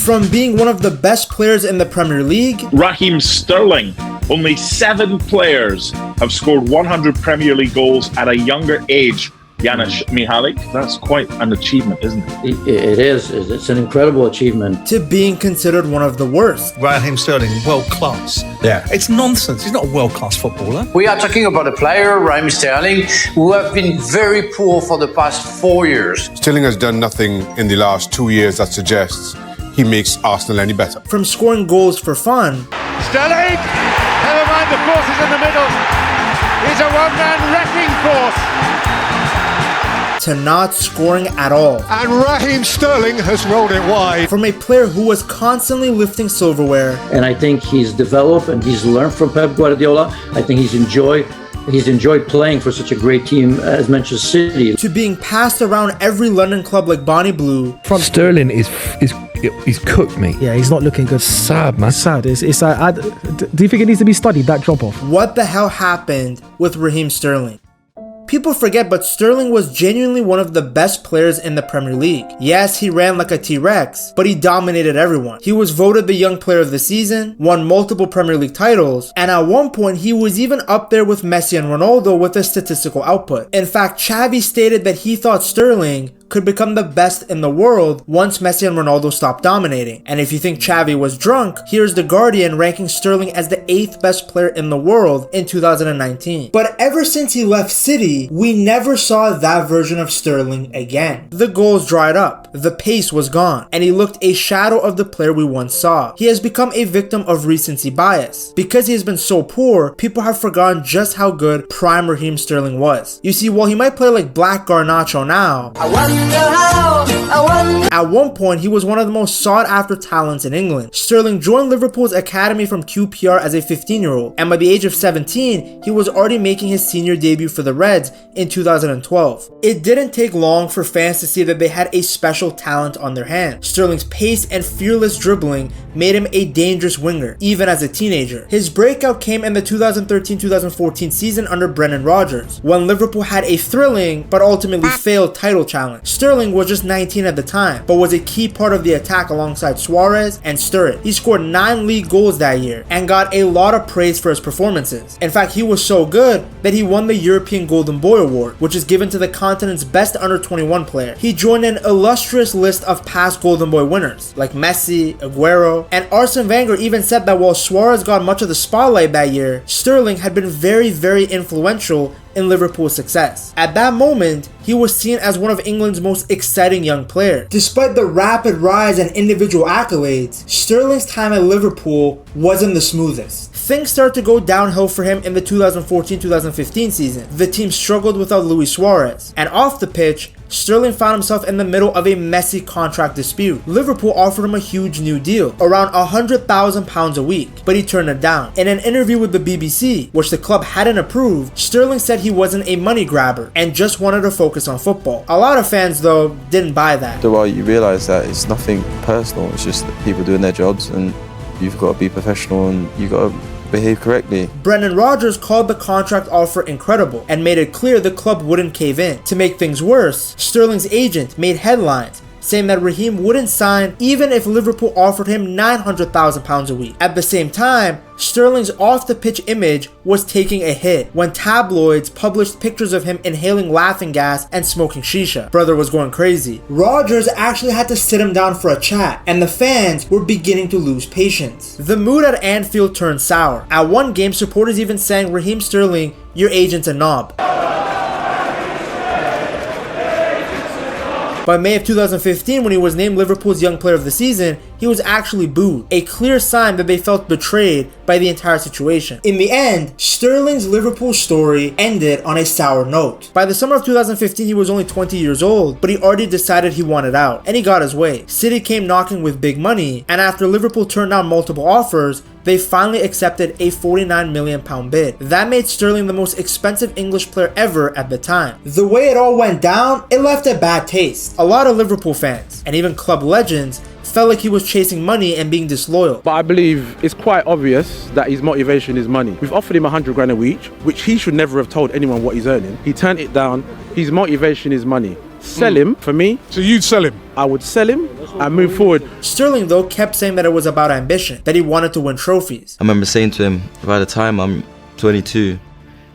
From being one of the best players in the Premier League, Raheem Sterling. Only 7 players have scored 100 Premier League goals at a younger age. Janusz Mihalik, that's quite an achievement, isn't it? It is. It's an incredible achievement. To being considered one of the worst. Raheem Sterling, world class. Yeah. It's nonsense. He's not a world class footballer. We are talking about a player, Raheem Sterling, who have been very poor for the past 4 years. Sterling has done nothing in the last 2 years that suggests he makes Arsenal any better. From scoring goals for fun. Sterling! Never mind the forces in the middle. He's a one-man wrecking force. To not scoring at all. And Raheem Sterling has rolled it wide. From a player who was constantly lifting silverware. And I think he's developed and he's learned from Pep Guardiola. I think he's enjoyed playing for such a great team as Manchester City. To being passed around every London club like Bonnie Blue. Sterling is he's cooked me. Yeah, he's not looking good. Sad, man. Sad. It's like, do you think it needs to be studied, that drop off? What the hell happened with Raheem Sterling? People forget, but Sterling was genuinely one of the best players in the Premier League. Yes, he ran like a T-Rex, but he dominated everyone. He was voted the Young Player of the Season, won multiple Premier League titles, and at one point he was even up there with Messi and Ronaldo with his statistical output. In fact, Xavi stated that he thought Sterling could become the best in the world once Messi and Ronaldo stopped dominating. And if you think Xavi was drunk, here's The Guardian ranking Sterling as the 8th best player in the world in 2019. But ever since he left City, we never saw that version of Sterling again. The goals dried up, the pace was gone, and he looked a shadow of the player we once saw. He has become a victim of recency bias. Because he has been so poor, people have forgotten just how good prime Raheem Sterling was. You see, while he might play like Black Garnacho now, at one point, he was one of the most sought-after talents in England. Sterling joined Liverpool's academy from QPR as a 15-year-old, and by the age of 17, he was already making his senior debut for the Reds in 2012. It didn't take long for fans to see that they had a special talent on their hands. Sterling's pace and fearless dribbling made him a dangerous winger, even as a teenager. His breakout came in the 2013-2014 season under Brendan Rodgers, when Liverpool had a thrilling, but ultimately failed title challenge. Sterling was just 19 at the time, but was a key part of the attack alongside Suarez and Sturridge. He scored 9 league goals that year and got a lot of praise for his performances. In fact, he was so good that he won the European Golden Boy Award, which is given to the continent's best under-21 player. He joined an illustrious list of past Golden Boy winners, like Messi, Aguero, and Arsene Wenger even said that while Suarez got much of the spotlight that year, Sterling had been very, very influential in Liverpool's success. At that moment, he was seen as one of England's most exciting young players. Despite the rapid rise and individual accolades, Sterling's time at Liverpool wasn't the smoothest. Things started to go downhill for him in the 2014-2015 season. The team struggled without Luis Suarez, and off the pitch, Sterling found himself in the middle of a messy contract dispute. Liverpool offered him a huge new deal, around £100,000 a week, but he turned it down. In an interview with the BBC, which the club hadn't approved, Sterling said he wasn't a money grabber and just wanted to focus on football. A lot of fans, though, didn't buy that. After a while, you realise that it's nothing personal, it's just people doing their jobs, and you've got to be professional and you've got to behave correctly. Brendan Rodgers called the contract offer incredible and made it clear the club wouldn't cave in. To make things worse, Sterling's agent made headlines saying that Raheem wouldn't sign even if Liverpool offered him £900,000 a week. At the same time, Sterling's off-the-pitch image was taking a hit when tabloids published pictures of him inhaling laughing gas and smoking shisha. Brother was going crazy. Rodgers actually had to sit him down for a chat, and the fans were beginning to lose patience. The mood at Anfield turned sour. At one game, supporters even sang, "Raheem Sterling, your agent's a knob." By May of 2015, when he was named Liverpool's Young Player of the Season, he was actually booed, a clear sign that they felt betrayed by the entire situation. In the end, Sterling's Liverpool story ended on a sour note. By the summer of 2015, he was only 20 years old, but he already decided he wanted out, and he got his way. City came knocking with big money, and after Liverpool turned down multiple offers, they finally accepted a £49 million bid. That made Sterling the most expensive English player ever at the time. The way it all went down, it left a bad taste. A lot of Liverpool fans, and even club legends, felt like he was chasing money and being disloyal. But I believe it's quite obvious that his motivation is money. We've offered him 100 grand a week, which he should never have told anyone what he's earning. He turned it down. His motivation is money. Sell him for me. So you'd sell him? I would sell him and move forward. Sterling, though, kept saying that it was about ambition, that he wanted to win trophies. I remember saying to him, by the time I'm 22,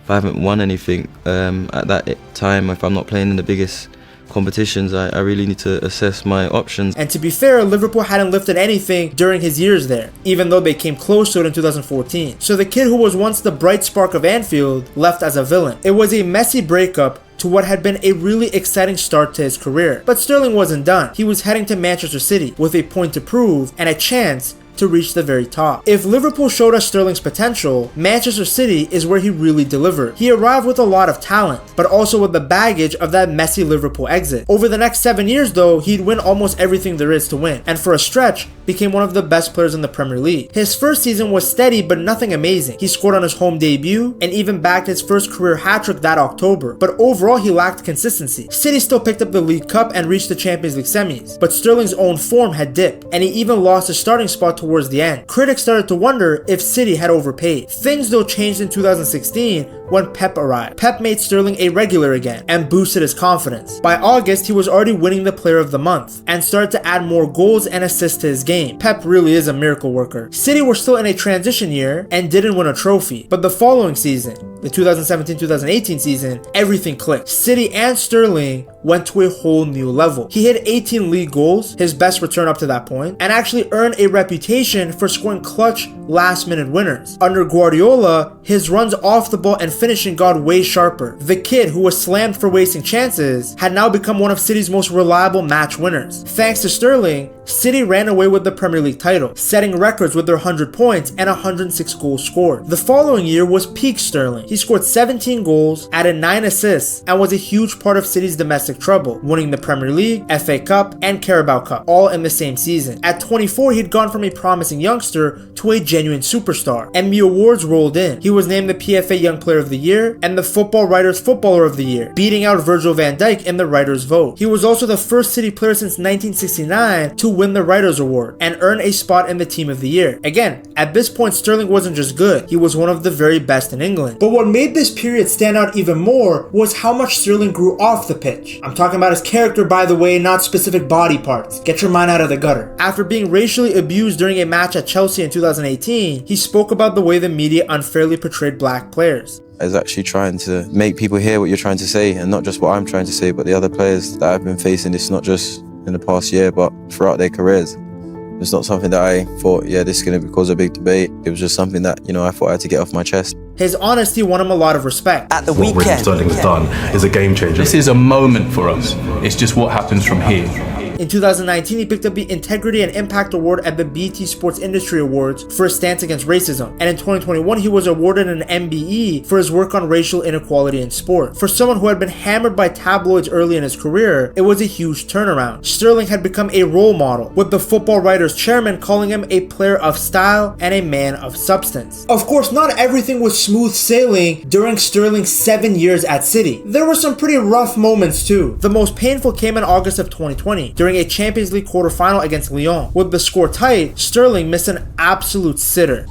if I haven't won anything at that time, if I'm not playing in the biggest competitions, I really need to assess my options. And to be fair, Liverpool hadn't lifted anything during his years there, even though they came close to it in 2014. So the kid who was once the bright spark of Anfield left as a villain. It was a messy breakup to what had been a really exciting start to his career. But Sterling wasn't done. He was heading to Manchester City with a point to prove and a chance to reach the very top. If Liverpool showed us Sterling's potential, Manchester City is where he really delivered. He arrived with a lot of talent, but also with the baggage of that messy Liverpool exit. Over the next 7 years though, he'd win almost everything there is to win, and for a stretch, became one of the best players in the Premier League. His first season was steady but nothing amazing. He scored on his home debut and even bagged his first career hat-trick that October, but overall he lacked consistency. City still picked up the League Cup and reached the Champions League semis, but Sterling's own form had dipped, and he even lost his starting spot towards the end. Critics started to wonder if City had overpaid. Things though changed in 2016 when Pep arrived. Pep made Sterling a regular again and boosted his confidence. By August, he was already winning the Player of the Month and started to add more goals and assists to his game. Pep really is a miracle worker. City were still in a transition year and didn't win a trophy, but the following season, the 2017-2018 season, everything clicked. City and Sterling went to a whole new level. He hit 18 league goals, his best return up to that point, and actually earned a reputation for scoring clutch last-minute winners. Under Guardiola, his runs off the ball and finishing got way sharper. The kid, who was slammed for wasting chances, had now become one of City's most reliable match winners. Thanks to Sterling, City ran away with the Premier League title, setting records with their 100 points and 106 goals scored. The following year was peak Sterling. He scored 17 goals, added 9 assists, and was a huge part of City's domestic trouble, winning the Premier League, FA Cup, and Carabao Cup, all in the same season. At 24, he'd gone from a promising youngster to a genuine superstar, and the awards rolled in. He was named the PFA Young Player of the Year and the Football Writers Footballer of the Year, beating out Virgil van Dijk in the writers' vote. He was also the first City player since 1969 to win the Writers' Award and earn a spot in the Team of the Year. Again, at this point, Sterling wasn't just good, he was one of the very best in England. But what made this period stand out even more was how much Sterling grew off the pitch. I'm talking about his character, by the way, not specific body parts. Get your mind out of the gutter. After being racially abused during a match at Chelsea in 2018, he spoke about the way the media unfairly portrayed black players. Is actually trying to make people hear what you're trying to say, and not just what I'm trying to say, but the other players that I've been facing this, not just in the past year, but throughout their careers. It's not something that I thought, yeah, this is going to cause a big debate. It was just something that, I thought I had to get off my chest. His honesty won him a lot of respect. At the weekend, what Raheem Sterling has done is a game changer. This is a moment for us. It's just what happens from here. In 2019, he picked up the Integrity and Impact Award at the BT Sports Industry Awards for his stance against racism. And in 2021, he was awarded an MBE for his work on racial inequality in sport. For someone who had been hammered by tabloids early in his career, it was a huge turnaround. Sterling had become a role model, with the Football Writers Chairman calling him a player of style and a man of substance. Of course, not everything was smooth sailing during Sterling's 7 years at City. There were some pretty rough moments too. The most painful came in August of 2020, during a Champions League quarterfinal against Lyon. With the score tight, Sterling missed an absolute sitter.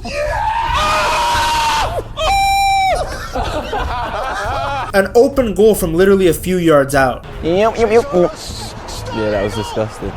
An open goal from literally a few yards out. Yeah, that was disgusting.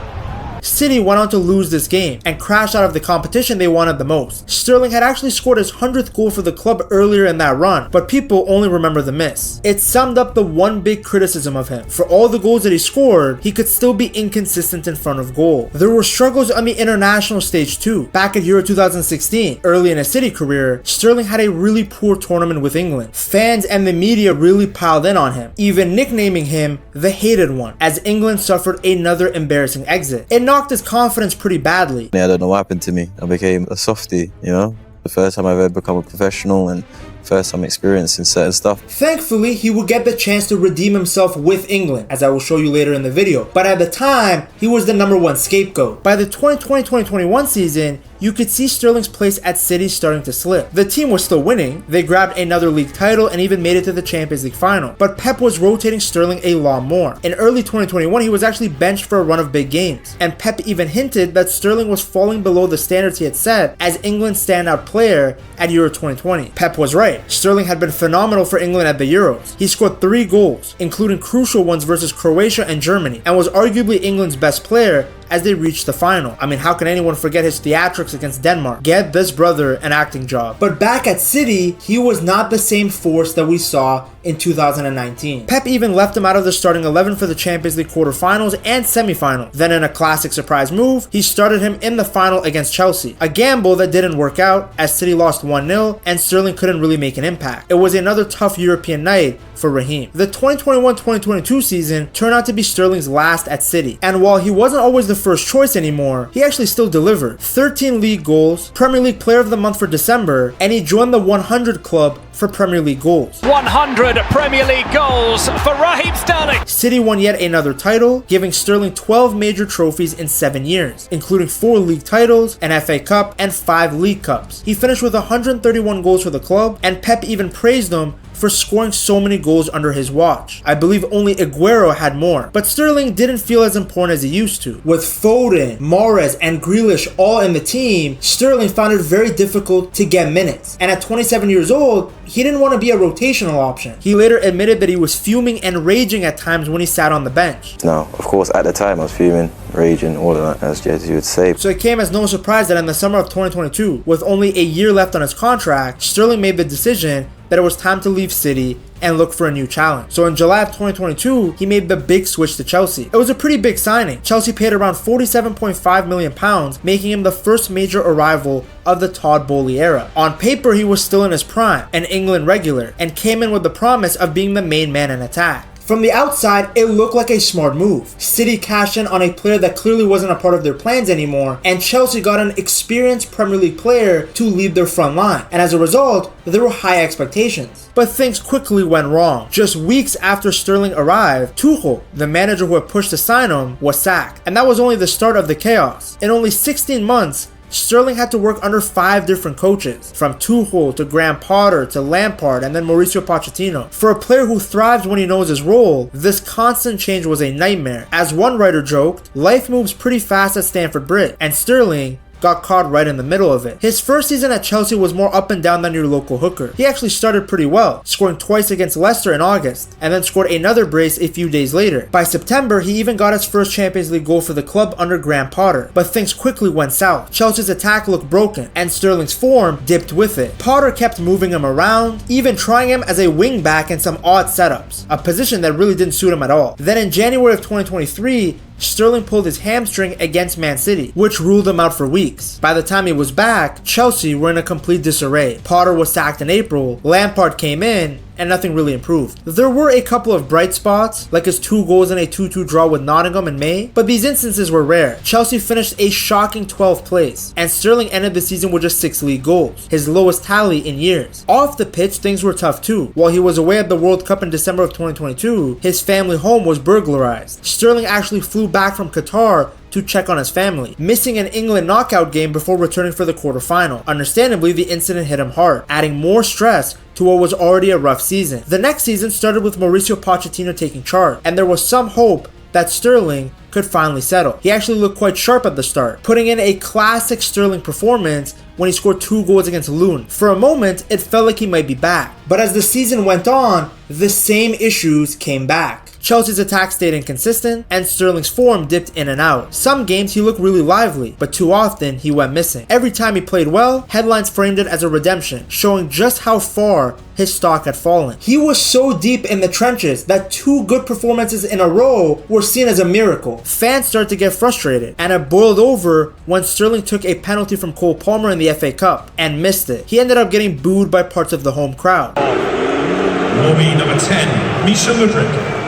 City went on to lose this game and crash out of the competition they wanted the most. Sterling had actually scored his 100th goal for the club earlier in that run, but people only remember the miss. It summed up the one big criticism of him. For all the goals that he scored, he could still be inconsistent in front of goal. There were struggles on the international stage too. Back at Euro 2016, early in his City career, Sterling had a really poor tournament with England. Fans and the media really piled in on him, even nicknaming him the hated one, as England suffered another embarrassing exit. It knocked his confidence pretty badly. I don't know what happened to me. I became a softie, The first time I've ever become a professional and first time experiencing certain stuff. Thankfully, he would get the chance to redeem himself with England, as I will show you later in the video. But at the time, he was the #1 scapegoat. By the 2020-2021 season, you could see Sterling's place at City starting to slip. The team was still winning, they grabbed another league title and even made it to the Champions League final, but Pep was rotating Sterling a lot more. In early 2021, he was actually benched for a run of big games, and Pep even hinted that Sterling was falling below the standards he had set as England's standout player at Euro 2020. Pep was right. right, Sterling had been phenomenal for England at the Euros. He scored 3 goals, including crucial ones versus Croatia and Germany, and was arguably England's best player as they reached the final. I mean, how can anyone forget his theatrics against Denmark? Get this brother an acting job. But back at City, he was not the same force that we saw in 2019. Pep even left him out of the starting 11 for the Champions League quarterfinals and semifinals. Then in a classic surprise move, he started him in the final against Chelsea. A gamble that didn't work out as City lost 1-0 and Sterling couldn't really make an impact. It was another tough European night for Raheem. The 2021-2022 season turned out to be Sterling's last at City, and while he wasn't always the first choice anymore, he actually still delivered. 13 league goals, Premier League Player of the Month for December, and he joined the 100 club for Premier League goals. 100 Premier League goals for Raheem Sterling. City won yet another title, giving Sterling 12 major trophies in 7 years, including 4 league titles, an FA Cup, and 5 League Cups. He finished with 131 goals for the club, and Pep even praised him for scoring so many goals under his watch. I believe only Aguero had more, but Sterling didn't feel as important as he used to. With Foden, Mahrez, and Grealish all in the team, Sterling found it very difficult to get minutes, and at 27 years old, he didn't want to be a rotational option. He later admitted that he was fuming and raging at times when he sat on the bench. No, of course, at the time I was fuming, raging, all of that, as you would say. So it came as no surprise that in the summer of 2022, with only a year left on his contract, Sterling made the decision that it was time to leave City and look for a new challenge. So in July of 2022, he made the big switch to Chelsea. It was a pretty big signing. Chelsea paid around £47.5 million, making him the first major arrival of the Todd Boehly era. On paper, he was still in his prime, an England regular, and came in with the promise of being the main man in attack. From the outside, it looked like a smart move. City cashed in on a player that clearly wasn't a part of their plans anymore, and Chelsea got an experienced Premier League player to lead their front line. And as a result, there were high expectations. But things quickly went wrong. Just weeks after Sterling arrived, Tuchel, the manager who had pushed to sign him, was sacked. And that was only the start of the chaos. In only 16 months, Sterling had to work under 5 different coaches, from Tuchel to Graham Potter to Lampard and then Mauricio Pochettino. For a player who thrives when he knows his role, this constant change was a nightmare. As one writer joked, life moves pretty fast at Stamford Bridge, and Sterling got caught right in the middle of it. His first season at Chelsea was more up and down than your local hooker. He actually started pretty well, scoring twice against Leicester in August, and then scored another brace a few days later. By September, he even got his first Champions League goal for the club under Graham Potter, but things quickly went south. Chelsea's attack looked broken, and Sterling's form dipped with it. Potter kept moving him around, even trying him as a wing back in some odd setups, a position that really didn't suit him at all. Then in January of 2023, Sterling pulled his hamstring against Man City, which ruled him out for weeks. By the time he was back, Chelsea were in a complete disarray. Potter was sacked in April, Lampard came in, and nothing really improved. There were a couple of bright spots, like his 2 goals in a 2-2 draw with Nottingham in May, but these instances were rare. Chelsea finished a shocking 12th place, and Sterling ended the season with just 6 league goals, his lowest tally in years. Off the pitch, things were tough too. While he was away at the World Cup in December of 2022, his family home was burglarized. Sterling actually flew back from Qatar to check on his family, missing an England knockout game before returning for the quarterfinal. Understandably, the incident hit him hard, adding more stress to what was already a rough season. The next season started with Mauricio Pochettino taking charge, and there was some hope that Sterling could finally settle. He actually looked quite sharp at the start, putting in a classic Sterling performance when he scored 2 goals against Lyon. For a moment, it felt like he might be back. But as the season went on, the same issues came back. Chelsea's attack stayed inconsistent, and Sterling's form dipped in and out. Some games he looked really lively, but too often he went missing. Every time he played well, headlines framed it as a redemption, showing just how far his stock had fallen. He was so deep in the trenches that 2 good performances in a row were seen as a miracle. Fans started to get frustrated, and it boiled over when Sterling took a penalty from Cole Palmer in the FA Cup and missed it. He ended up getting booed by parts of the home crowd. Lobby number 10, Misha Mudryk.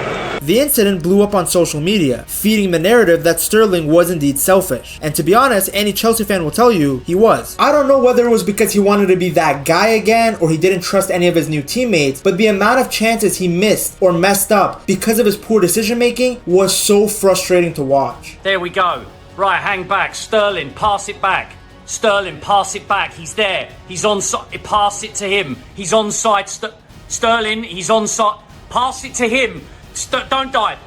The incident blew up on social media, feeding the narrative that Sterling was indeed selfish. And to be honest, any Chelsea fan will tell you he was. I don't know whether it was because he wanted to be that guy again or he didn't trust any of his new teammates, but the amount of chances he missed or messed up because of his poor decision making was so frustrating to watch. There we go. Right, hang back. Sterling, pass it back. Sterling, pass it back. He's there. He's onside. Pass it to him. He's onside. Sterling, he's onside. Pass it to him. Don't dive.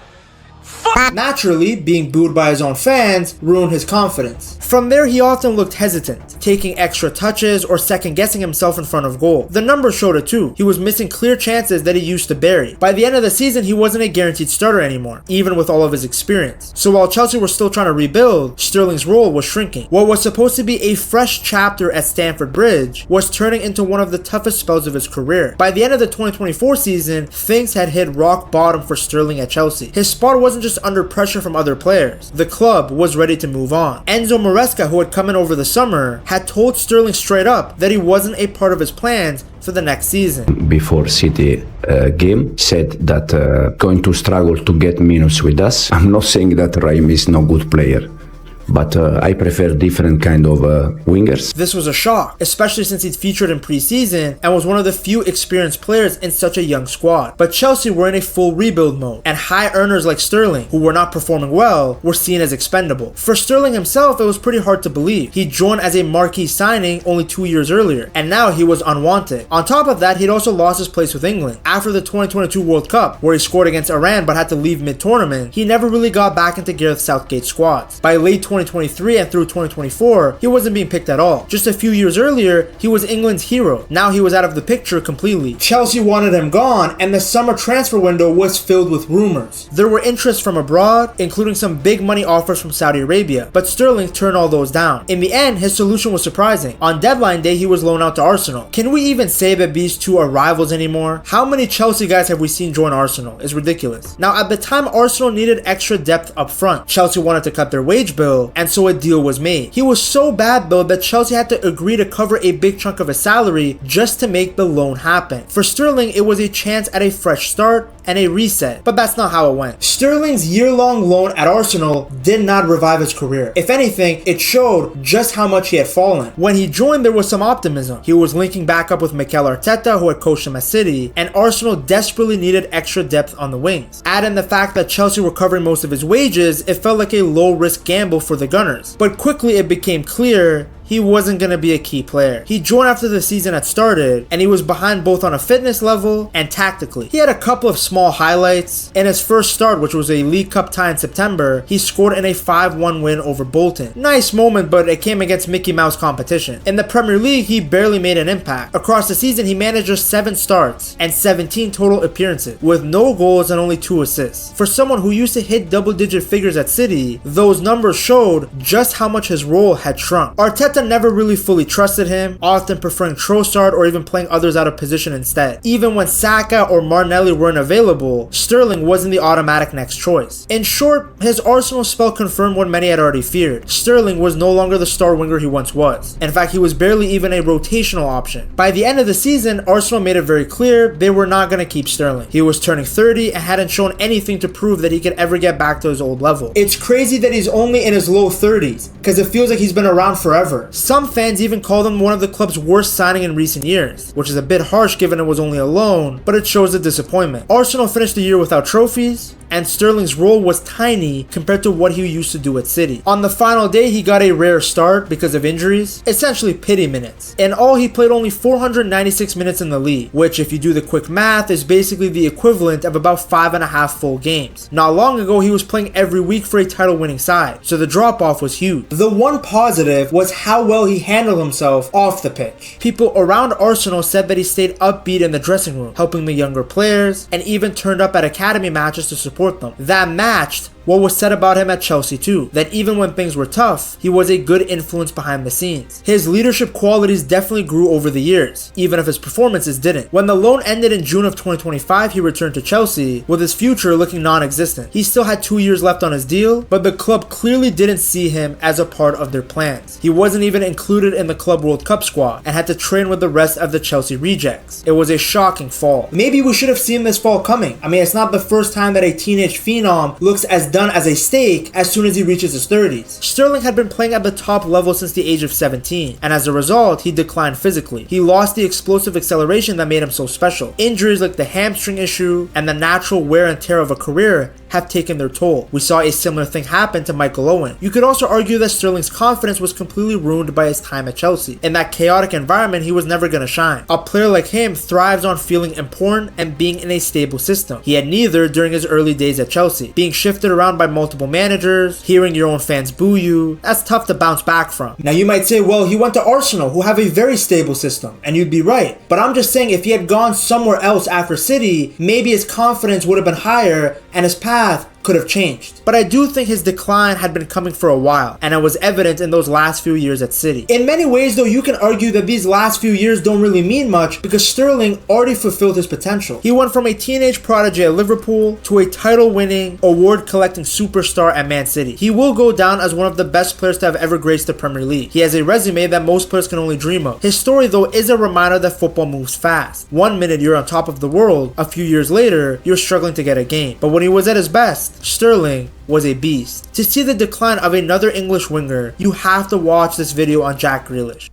Naturally, being booed by his own fans ruined his confidence. From there, he often looked hesitant, taking extra touches or second-guessing himself in front of goal. The numbers showed it too. He was missing clear chances that he used to bury. By the end of the season, he wasn't a guaranteed starter anymore, even with all of his experience. So while Chelsea were still trying to rebuild, Sterling's role was shrinking. What was supposed to be a fresh chapter at Stamford Bridge was turning into one of the toughest spells of his career. By the end of the 2024 season, things had hit rock bottom for Sterling at Chelsea. His spot wasn't just under pressure from other players. The club was ready to move on. Enzo Maresca, who had come in over the summer, had told Sterling straight up that he wasn't a part of his plans for the next season. Before City game, said that going to struggle to get minutes with us. I'm not saying that Raheem is no good player, but I prefer different kind of wingers. This was a shock, especially since he'd featured in preseason and was one of the few experienced players in such a young squad. But Chelsea were in a full rebuild mode, and high earners like Sterling, who were not performing well, were seen as expendable. For Sterling himself, it was pretty hard to believe. He joined as a marquee signing only 2 years earlier, and now he was unwanted. On top of that, he'd also lost his place with England. After the 2022 World Cup, where he scored against Iran but had to leave mid-tournament, he never really got back into Gareth Southgate's squads. By late 2023 and through 2024, he wasn't being picked at all. Just a few years earlier, he was England's hero. Now he was out of the picture completely. Chelsea wanted him gone, and the summer transfer window was filled with rumors. There were interests from abroad, including some big money offers from Saudi Arabia, but Sterling turned all those down. In the end, his solution was surprising. On deadline day, he was loaned out to Arsenal. Can we even say that these two are rivals anymore? How many Chelsea guys have we seen join Arsenal? It's ridiculous. Now, at the time, Arsenal needed extra depth up front. Chelsea wanted to cut their wage bill, and so a deal was made. He was so bad though that Chelsea had to agree to cover a big chunk of his salary just to make the loan happen. For Sterling, it was a chance at a fresh start and a reset, but that's not how it went. Sterling's year-long loan at Arsenal did not revive his career. If anything, it showed just how much he had fallen. When he joined, there was some optimism. He was linking back up with Mikel Arteta, who had coached him at City, and Arsenal desperately needed extra depth on the wings. Add in the fact that Chelsea were covering most of his wages, it felt like a low-risk gamble for the Gunners. But quickly it became clear he wasn't going to be a key player. He joined after the season had started, and he was behind both on a fitness level and tactically. He had a couple of small highlights. In his first start, which was a League Cup tie in September, he scored in a 5-1 win over Bolton. Nice moment, but it came against Mickey Mouse competition. In the Premier League, he barely made an impact. Across the season, he managed just 7 starts and 17 total appearances, with no goals and only 2 assists. For someone who used to hit double-digit figures at City, those numbers showed just how much his role had shrunk. Arteta never really fully trusted him, often preferring Trossard or even playing others out of position instead. Even when Saka or Martinelli weren't available, Sterling wasn't the automatic next choice. In short, his Arsenal spell confirmed what many had already feared. Sterling was no longer the star winger he once was. In fact, he was barely even a rotational option. By the end of the season, Arsenal made it very clear they were not going to keep Sterling. He was turning 30 and hadn't shown anything to prove that he could ever get back to his old level. It's crazy that he's only in his low 30s, because it feels like he's been around forever. Some fans even called him one of the club's worst signing in recent years, which is a bit harsh given it was only a loan, but it shows the disappointment. Arsenal finished the year without trophies, and Sterling's role was tiny compared to what he used to do at City. On the final day, he got a rare start because of injuries, essentially pity minutes. In all, he played only 496 minutes in the league, which if you do the quick math is basically the equivalent of about 5.5 full games. Not long ago, he was playing every week for a title-winning side, so the drop-off was huge. The one positive was how well he handled himself off the pitch. People around Arsenal said that he stayed upbeat in the dressing room, helping the younger players, and even turned up at academy matches to support them. That matched what was said about him at Chelsea too, that even when things were tough, he was a good influence behind the scenes. His leadership qualities definitely grew over the years, even if his performances didn't. When the loan ended in June of 2025, he returned to Chelsea, with his future looking non-existent. He still had 2 years left on his deal, but the club clearly didn't see him as a part of their plans. He wasn't even included in the Club World Cup squad, and had to train with the rest of the Chelsea rejects. It was a shocking fall. Maybe we should have seen this fall coming. I mean, it's not the first time that a teenage phenom looks as done as a steak as soon as he reaches his 30s. Sterling had been playing at the top level since the age of 17, and as a result, he declined physically. He lost the explosive acceleration that made him so special. Injuries like the hamstring issue and the natural wear and tear of a career have taken their toll. We saw a similar thing happen to Michael Owen. You could also argue that Sterling's confidence was completely ruined by his time at Chelsea. In that chaotic environment, he was never going to shine. A player like him thrives on feeling important and being in a stable system. He had neither during his early days at Chelsea. Being shifted around by multiple managers, hearing your own fans boo you, that's tough to bounce back from. Now you might say, well, he went to Arsenal, who have a very stable system, and you'd be right. But I'm just saying, if he had gone somewhere else after City, maybe his confidence would have been higher and his path could have changed. But I do think his decline had been coming for a while, and it was evident in those last few years at City. In many ways though, you can argue that these last few years don't really mean much because Sterling already fulfilled his potential. He went from a teenage prodigy at Liverpool to a title-winning, award-collecting superstar at Man City. He will go down as one of the best players to have ever graced the Premier League. He has a resume that most players can only dream of. His story though is a reminder that football moves fast. 1 minute you're on top of the world, a few years later you're struggling to get a game. But when he was at his best, Sterling was a beast. To see the decline of another English winger, you have to watch this video on Jack Grealish.